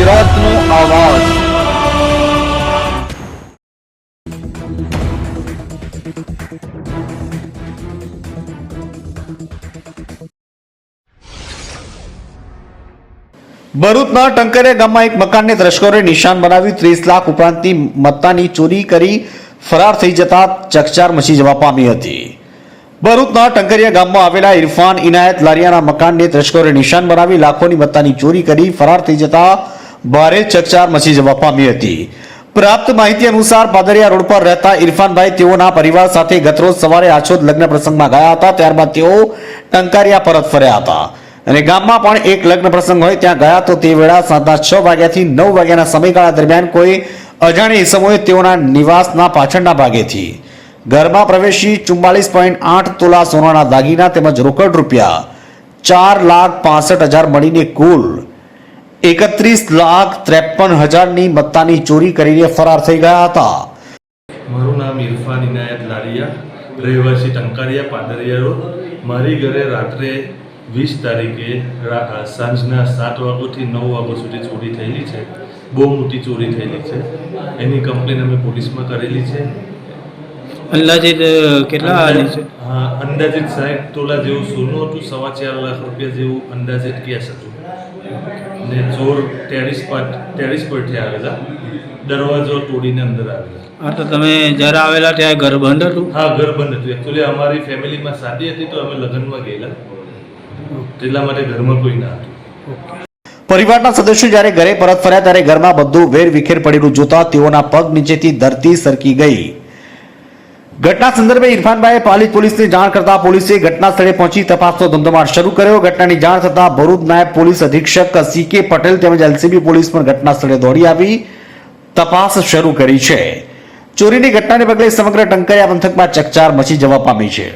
ગુજરાતનો અવાજ। ભરૂચના ટંકરિયા ગામમાં એક મકાનને તસ્કરોએ નિશાન બનાવી 30 લાખ ઉપરાંતની મત્તાની ચોરી કરી ફરાર થઈ જતા ચકચાર મચી જવા પામી હતી। ભરૂચના ટંકરિયા ગામમાં આવેલા ઇરફાન ઇનાયત લારિયાના મકાનને તસ્કરોએ નિશાન બનાવી લાખોની મત્તાની ચોરી કરી ફરાર થઈ જતા ભારે ચકચાર મચી જવા પામી હતી। પ્રાપ્ત માહિતી અનુસાર પાદરિયા રોડ પર રહેતા ઇરફાનભાઈ તેઓના પરિવાર સાથે ગતરોજ સવારે આછોદ લગ્ન પ્રસંગમાં ગયા હતા। ત્યારબાદ તેઓ ટંકારિયા પરત ફર્યા હતા અને ગામમાં પણ એક લગ્ન પ્રસંગ હોય ત્યાં ગયા તો તે વેળા સાંજના 6 વાગ્યાથી 9 વાગ્યાના સમયગાળા દરમિયાન કોઈ અજાણી ઇસમોએ તેઓના નિવાસના પાછળના ભાગેથી ઘરમાં પ્રવેશી 44.8 તોલા સોનાના દાગીના તેમજ રોકડ રૂપિયા 4,65,000 મળીને કુલ 31,53,000ની મત્તાની ચોરી કરીને ફરાર થઈ ગયા હતા। મારું નામ ઇરફાન ઇનાયત લારિયા, રહેવાસી ટંકારિયા પાદરિયા રોડ। મારી ઘરે રાત્રે 20 તારીખે સાંજના 7 વાગ્યાથી 9 વાગ્યા સુધી ચોરી થયેલી છે। બહુ મોટી ચોરી થયેલી છે, એની કમ્પ્લેન અમે પોલીસમાં કરેલી છે। અંદાજિત કેટલા છે? હા, અંદાજિત 60 તોલા જેવું સોનું હતું, 4.25 લાખ રૂપિયા જેવું અંદાજિત કેશ હતું ને ચોર ટેરિસ પરથી આવેલા, દરવાજો તોડીને અંદર આવેલા। હા, તો તમે જ્યારે આવેલા ત્યાં ઘર બંધ હતું? હા, ઘર બંધ હતું। એકચ્યુઅલી અમારી ફેમિલીમાં શાદી હતી તો અમે લગ્નમાં ગયેલા, એટલા માટે ઘરમાં કોઈ ના હતું। પરિવારના સદસ્યો જ્યારે ઘરે પરત ફર્યા ત્યારે ઘરમાં બધું વેર વિખેર પડેલું જોતા તેઓના પગ નીચેથી ધરતી સરકી ગઈ। ઘટના સંદર્ભે ઇરફાનભાઈએ પાલિત પોલીસને જાણ કરતા પોલીસે ઘટના સ્થળે પહોંચી તપાસનો ધમધમાટ શરૂ કર્યો। ઘટનાની જાણ થતા ભરૂચ નાયબ પોલીસ અધિક્ષક સી.કે. પટેલ તેમજ એલસીબી પોલીસ પણ ઘટના સ્થળે દોડી આવી તપાસ શરૂ કરી છે। ચોરીની ઘટનાને પગલે સમગ્ર ટંકારિયા પંથકમાં ચકચાર મચી જવા પામી છે।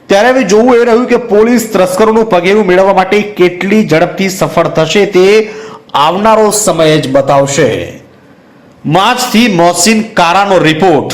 ત્યારે હવે જોવું એ રહ્યું કે પોલીસ તસ્કરોનું પગેરું મેળવવા માટે કેટલી ઝડપથી સફળ થશે તે આવનારો સમય જ બતાવશે। માજથી મોહસિન કારાનો રિપોર્ટ।